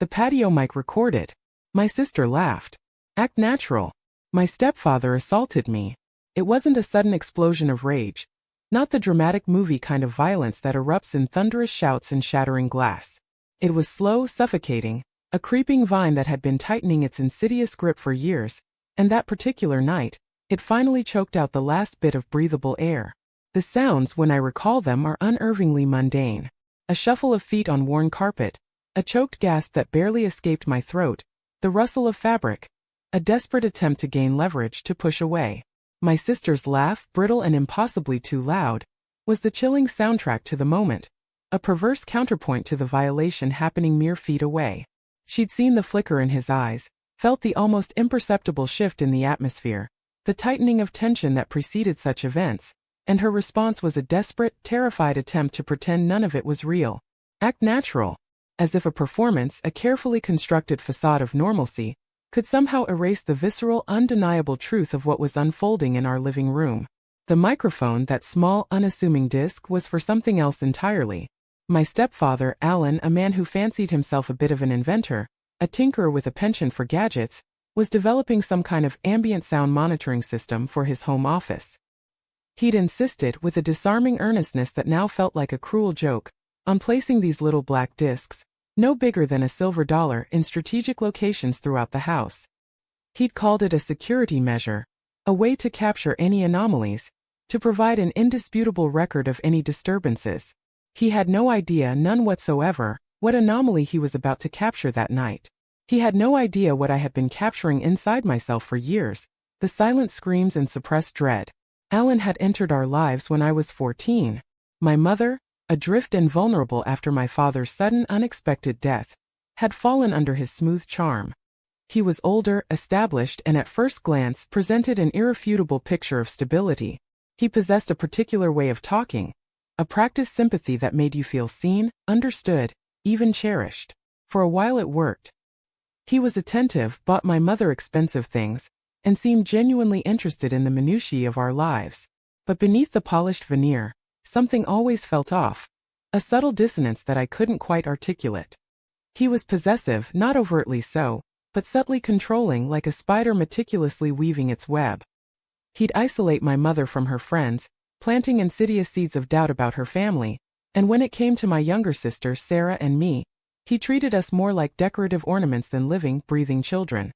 The patio mic recorded. My sister laughed. Act natural. My stepfather assaulted me. It wasn't a sudden explosion of rage. Not the dramatic movie kind of violence that erupts in thunderous shouts and shattering glass. It was slow, suffocating, a creeping vine that had been tightening its insidious grip for years, and that particular night, it finally choked out the last bit of breathable air. The sounds, when I recall them, are unnervingly mundane. A shuffle of feet on worn carpet, a choked gasp that barely escaped my throat, the rustle of fabric, a desperate attempt to gain leverage to push away. My sister's laugh, brittle and impossibly too loud, was the chilling soundtrack to the moment, a perverse counterpoint to the violation happening mere feet away. She'd seen the flicker in his eyes, felt the almost imperceptible shift in the atmosphere, the tightening of tension that preceded such events, and her response was a desperate, terrified attempt to pretend none of it was real. Act natural. As if a performance, a carefully constructed facade of normalcy, could somehow erase the visceral, undeniable truth of what was unfolding in our living room. The microphone, that small, unassuming disc, was for something else entirely. My stepfather, Alan, a man who fancied himself a bit of an inventor, a tinkerer with a penchant for gadgets, was developing some kind of ambient sound monitoring system for his home office. He'd insisted, with a disarming earnestness that now felt like a cruel joke, on placing these little black discs, no bigger than a silver dollar, in strategic locations throughout the house. He'd called it a security measure, a way to capture any anomalies, to provide an indisputable record of any disturbances. He had no idea, none whatsoever, what anomaly he was about to capture that night. He had no idea what I had been capturing inside myself for years, the silent screams and suppressed dread. Alan had entered our lives when I was 14. My mother, adrift and vulnerable after my father's sudden unexpected death, had fallen under his smooth charm. He was older, established, and at first glance presented an irrefutable picture of stability. He possessed a particular way of talking, a practiced sympathy that made you feel seen, understood, even cherished. For a while it worked. He was attentive, bought my mother expensive things, and seemed genuinely interested in the minutiae of our lives. But beneath the polished veneer, something always felt off, a subtle dissonance that I couldn't quite articulate. He was possessive, not overtly so, but subtly controlling, like a spider meticulously weaving its web. He'd isolate my mother from her friends, planting insidious seeds of doubt about her family, and when it came to my younger sister Sarah and me, he treated us more like decorative ornaments than living, breathing children.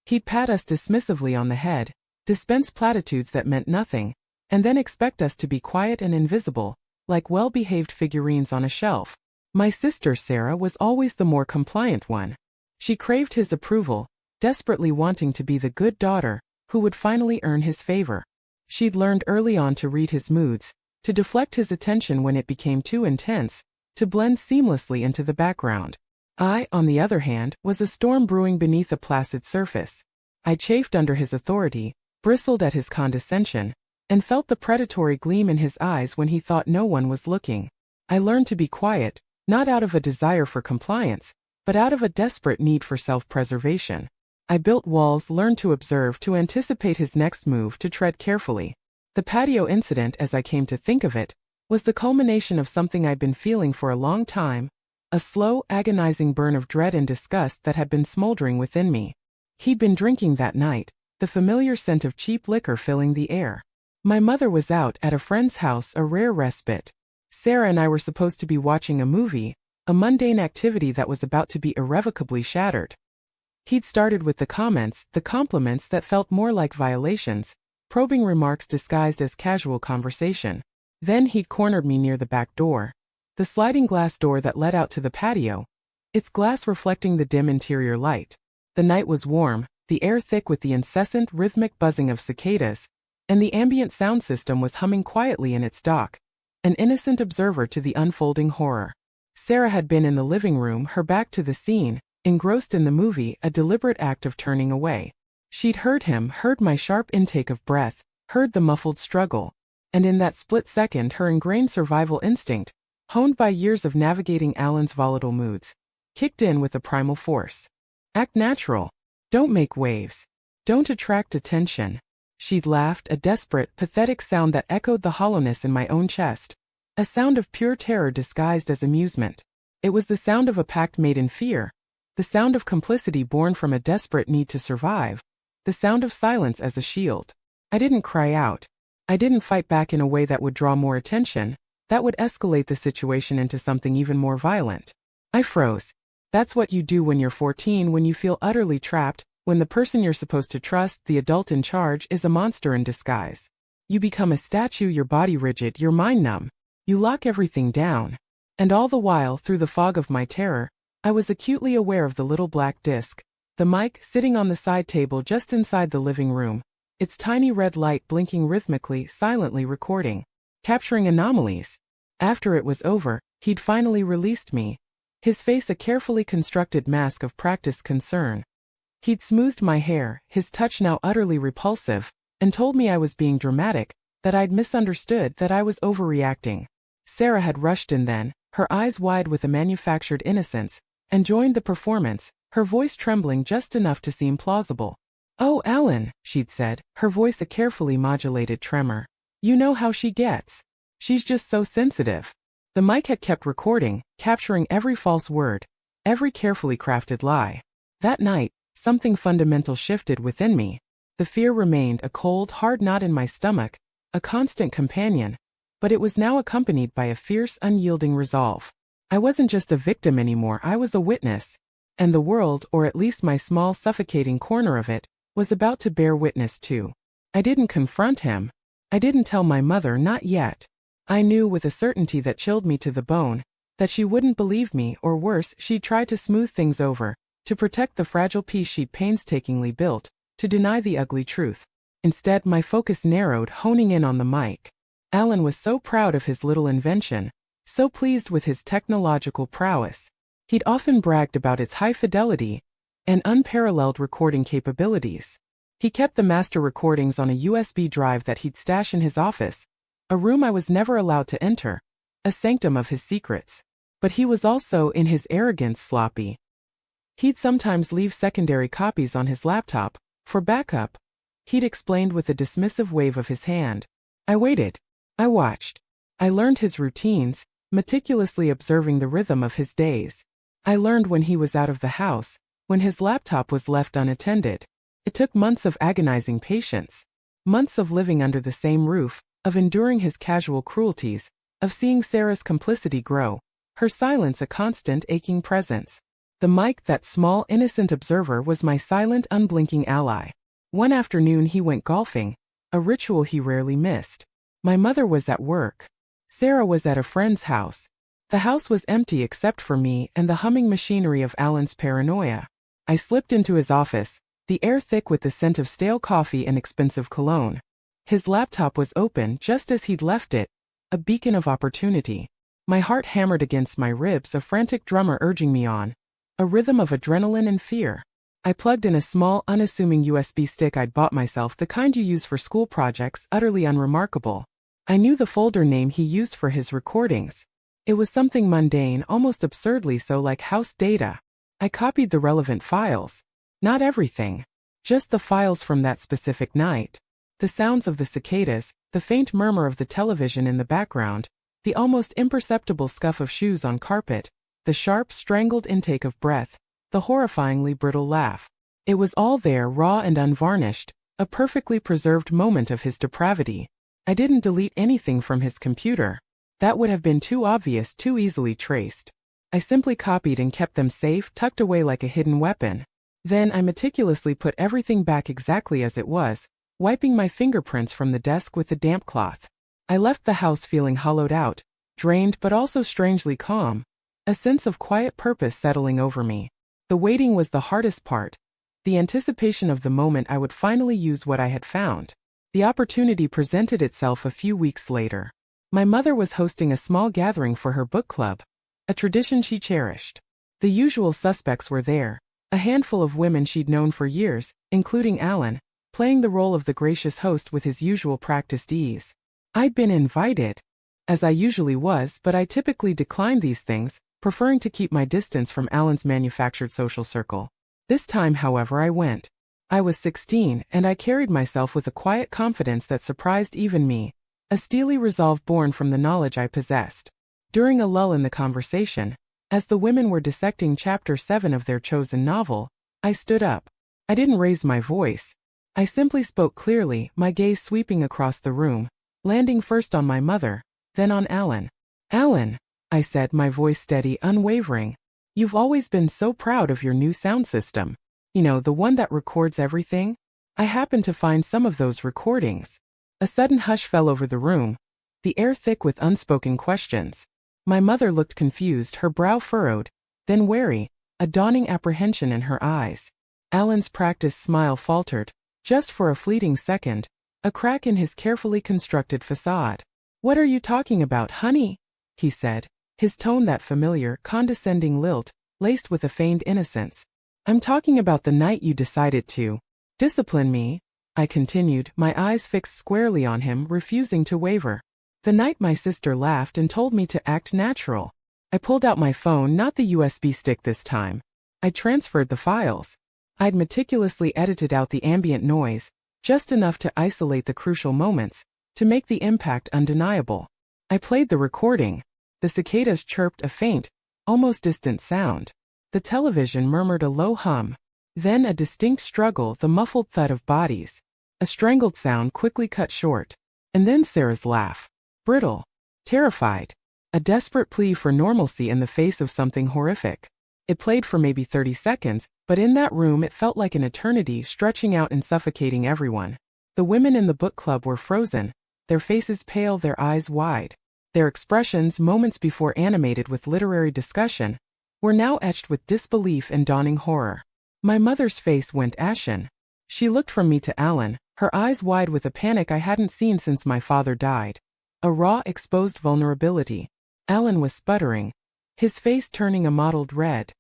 He'd pat us dismissively on the head, dispense platitudes that meant nothing, and then expect us to be quiet and invisible, like well-behaved figurines on a shelf. My sister Sarah was always the more compliant one. She craved his approval, desperately wanting to be the good daughter, who would finally earn his favor. She'd learned early on to read his moods, to deflect his attention when it became too intense, to blend seamlessly into the background. I, on the other hand, was a storm brewing beneath a placid surface. I chafed under his authority, bristled at his condescension, and felt the predatory gleam in his eyes when he thought no one was looking. I learned to be quiet, not out of a desire for compliance, but out of a desperate need for self-preservation. I built walls, learned to observe, to anticipate his next move, to tread carefully. The patio incident, as I came to think of it, was the culmination of something I'd been feeling for a long time, a slow, agonizing burn of dread and disgust that had been smoldering within me. He'd been drinking that night, the familiar scent of cheap liquor filling the air. My mother was out at a friend's house, a rare respite. Sarah and I were supposed to be watching a movie, a mundane activity that was about to be irrevocably shattered. He'd started with the comments, the compliments that felt more like violations, probing remarks disguised as casual conversation. Then he'd cornered me near the back door, the sliding glass door that led out to the patio, its glass reflecting the dim interior light. The night was warm, the air thick with the incessant, rhythmic buzzing of cicadas, and the ambient sound system was humming quietly in its dock, an innocent observer to the unfolding horror. Sarah had been in the living room, her back to the scene, engrossed in the movie, a deliberate act of turning away. She'd heard him, heard my sharp intake of breath, heard the muffled struggle, and in that split second her ingrained survival instinct, honed by years of navigating Alan's volatile moods, kicked in with a primal force. Act natural. Don't make waves. Don't attract attention. She'd laughed, a desperate, pathetic sound that echoed the hollowness in my own chest, a sound of pure terror disguised as amusement. It was the sound of a pact made in fear, The sound of complicity born from a desperate need to survive. The sound of silence as a shield. I didn't cry out. I didn't fight back in a way that would draw more attention, that would escalate the situation into something even more violent. I froze. That's what you do when you're 14, when you feel utterly trapped, when the person you're supposed to trust, the adult in charge, is a monster in disguise. You become a statue, your body rigid, your mind numb. You lock everything down. And all the while, through the fog of my terror, I was acutely aware of the little black disc, the mic sitting on the side table just inside the living room, its tiny red light blinking rhythmically, silently recording, capturing anomalies. After it was over, he'd finally released me, his face a carefully constructed mask of practiced concern. He'd smoothed my hair, his touch now utterly repulsive, and told me I was being dramatic, that I'd misunderstood, that I was overreacting. Sarah had rushed in then, her eyes wide with a manufactured innocence, and joined the performance, her voice trembling just enough to seem plausible. "Oh, Alan," she'd said, her voice a carefully modulated tremor. "You know how she gets. She's just so sensitive." The mic had kept recording, capturing every false word, every carefully crafted lie. That night, something fundamental shifted within me. The fear remained, a cold, hard knot in my stomach, a constant companion, but it was now accompanied by a fierce, unyielding resolve. I wasn't just a victim anymore, I was a witness. And the world, or at least my small suffocating corner of it, was about to bear witness too. I didn't confront him. I didn't tell my mother, not yet. I knew with a certainty that chilled me to the bone, that she wouldn't believe me, or worse, she'd try to smooth things over, to protect the fragile peace she'd painstakingly built, to deny the ugly truth. Instead, my focus narrowed, honing in on the mic. Alan was so proud of his little invention, so pleased with his technological prowess. He'd often bragged about its high fidelity and unparalleled recording capabilities. He kept the master recordings on a USB drive that he'd stash in his office, a room I was never allowed to enter, a sanctum of his secrets. But he was also, in his arrogance, sloppy. He'd sometimes leave secondary copies on his laptop, for backup, he'd explained with a dismissive wave of his hand. I waited. I watched. I learned his routines, meticulously observing the rhythm of his days. I learned when he was out of the house, when his laptop was left unattended. It took months of agonizing patience, months of living under the same roof, of enduring his casual cruelties, of seeing Sarah's complicity grow, her silence a constant aching presence. The mic, that small innocent observer, was my silent unblinking ally. One afternoon he went golfing, a ritual he rarely missed. My mother was at work. Sarah was at a friend's house. The house was empty except for me and the humming machinery of Alan's paranoia. I slipped into his office, the air thick with the scent of stale coffee and expensive cologne. His laptop was open just as he'd left it, a beacon of opportunity. My heart hammered against my ribs, a frantic drummer urging me on, a rhythm of adrenaline and fear. I plugged in a small, unassuming USB stick I'd bought myself, the kind you use for school projects, utterly unremarkable. I knew the folder name he used for his recordings. It was something mundane, almost absurdly so, like house data. I copied the relevant files. Not everything. Just the files from that specific night. The sounds of the cicadas, the faint murmur of the television in the background, the almost imperceptible scuff of shoes on carpet, the sharp, strangled intake of breath, the horrifyingly brittle laugh. It was all there, raw and unvarnished, a perfectly preserved moment of his depravity. I didn't delete anything from his computer. That would have been too obvious, too easily traced. I simply copied and kept them safe, tucked away like a hidden weapon. Then I meticulously put everything back exactly as it was, wiping my fingerprints from the desk with a damp cloth. I left the house feeling hollowed out, drained but also strangely calm, a sense of quiet purpose settling over me. The waiting was the hardest part, the anticipation of the moment I would finally use what I had found. The opportunity presented itself a few weeks later. My mother was hosting a small gathering for her book club, a tradition she cherished. The usual suspects were there, a handful of women she'd known for years, including Alan, playing the role of the gracious host with his usual practiced ease. I'd been invited, as I usually was, but I typically declined these things, preferring to keep my distance from Alan's manufactured social circle. This time, however, I went. I was 16, and I carried myself with a quiet confidence that surprised even me, a steely resolve born from the knowledge I possessed. During a lull in the conversation, As the women were dissecting chapter 7 of their chosen novel, I stood up. I didn't raise my voice. I simply spoke clearly, my gaze sweeping across the room, landing first on my mother, then on Alan. Alan, I said, my voice steady, unwavering. You've always been so proud of your new sound system. You know, the one that records everything? I happened to find some of those recordings. A sudden hush fell over the room, the air thick with unspoken questions. My mother looked confused, her brow furrowed, then wary, a dawning apprehension in her eyes. Alan's practiced smile faltered, just for a fleeting second, a crack in his carefully constructed facade. What are you talking about, honey? He said, his tone that familiar, condescending lilt, laced with a feigned innocence. I'm talking about the night you decided to discipline me, I continued, my eyes fixed squarely on him, refusing to waver. The night my sister laughed and told me to act natural. I pulled out my phone, not the USB stick this time. I transferred the files. I'd meticulously edited out the ambient noise, just enough to isolate the crucial moments, to make the impact undeniable. I played the recording. The cicadas chirped a faint, almost distant sound. The television murmured a low hum. Then a distinct struggle, the muffled thud of bodies. A strangled sound quickly cut short. And then Sarah's laugh. Brittle. Terrified. A desperate plea for normalcy in the face of something horrific. It played for maybe 30 seconds, but in that room it felt like an eternity, stretching out and suffocating everyone. The women in the book club were frozen, their faces pale, their eyes wide. Their expressions, moments before animated with literary discussion, were now etched with disbelief and dawning horror. My mother's face went ashen. She looked from me to Alan, her eyes wide with a panic I hadn't seen since my father died. A raw, exposed vulnerability. Alan was sputtering, his face turning a mottled red.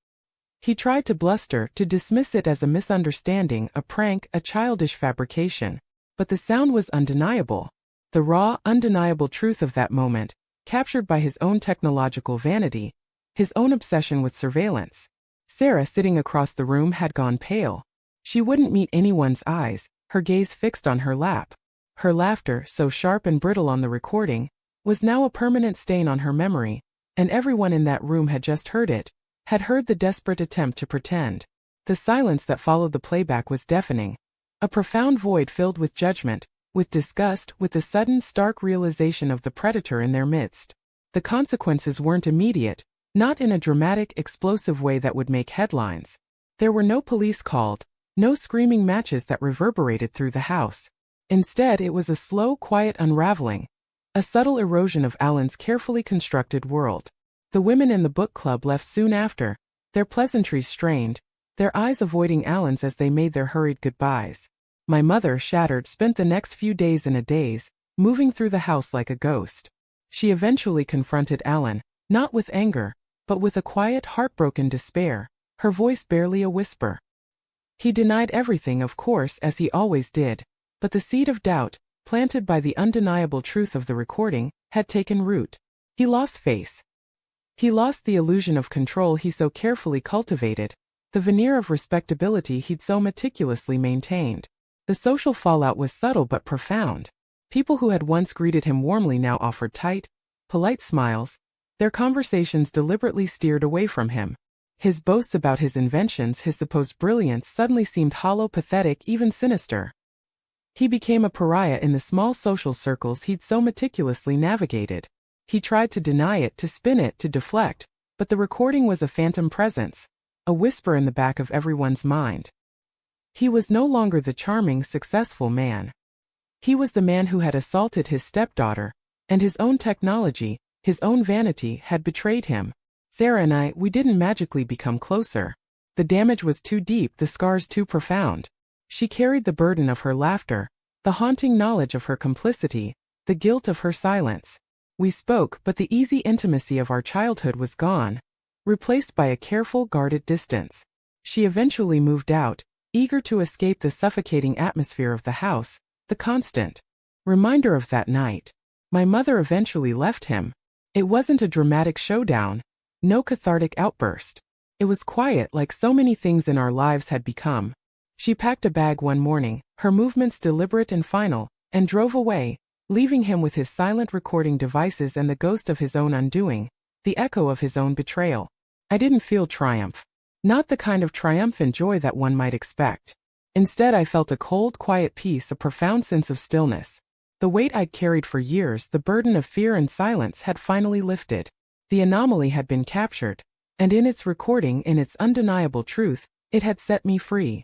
He tried to bluster, to dismiss it as a misunderstanding, a prank, a childish fabrication. But the sound was undeniable. The raw, undeniable truth of that moment, captured by his own technological vanity, his own obsession with surveillance. Sarah, sitting across the room, had gone pale. She wouldn't meet anyone's eyes, her gaze fixed on her lap. Her laughter, so sharp and brittle on the recording, was now a permanent stain on her memory, and everyone in that room had just heard it, had heard the desperate attempt to pretend. The silence that followed the playback was deafening. A profound void filled with judgment, with disgust, with the sudden, stark realization of the predator in their midst. The consequences weren't immediate, not in a dramatic, explosive way that would make headlines. There were no police called, no screaming matches that reverberated through the house. Instead, it was a slow, quiet unraveling, a subtle erosion of Alan's carefully constructed world. The women in the book club left soon after, their pleasantries strained, their eyes avoiding Alan's as they made their hurried goodbyes. My mother, shattered, spent the next few days in a daze, moving through the house like a ghost. She eventually confronted Alan, not with anger, but with a quiet, heartbroken despair, her voice barely a whisper. He denied everything, of course, as he always did, but the seed of doubt, planted by the undeniable truth of the recording, had taken root. He lost face. He lost the illusion of control he so carefully cultivated, the veneer of respectability he'd so meticulously maintained. The social fallout was subtle but profound. People who had once greeted him warmly now offered tight, polite smiles. Their conversations deliberately steered away from him. His boasts about his inventions, his supposed brilliance, suddenly seemed hollow, pathetic, even sinister. He became a pariah in the small social circles he'd so meticulously navigated. He tried to deny it, to spin it, to deflect, but the recording was a phantom presence, a whisper in the back of everyone's mind. He was no longer the charming, successful man. He was the man who had assaulted his stepdaughter, and his own technology, his own vanity, had betrayed him. Sarah and I, we didn't magically become closer. The damage was too deep, the scars too profound. She carried the burden of her laughter, the haunting knowledge of her complicity, the guilt of her silence. We spoke, but the easy intimacy of our childhood was gone, replaced by a careful, guarded distance. She eventually moved out, eager to escape the suffocating atmosphere of the house, the constant reminder of that night. My mother eventually left him. It wasn't a dramatic showdown, no cathartic outburst. It was quiet, like so many things in our lives had become. She packed a bag one morning, her movements deliberate and final, and drove away, leaving him with his silent recording devices and the ghost of his own undoing, the echo of his own betrayal. I didn't feel triumph. Not the kind of triumphant joy that one might expect. Instead, I felt a cold, quiet peace, a profound sense of stillness. The weight I'd carried for years, the burden of fear and silence, had finally lifted. The anomaly had been captured, and in its recording, in its undeniable truth, it had set me free.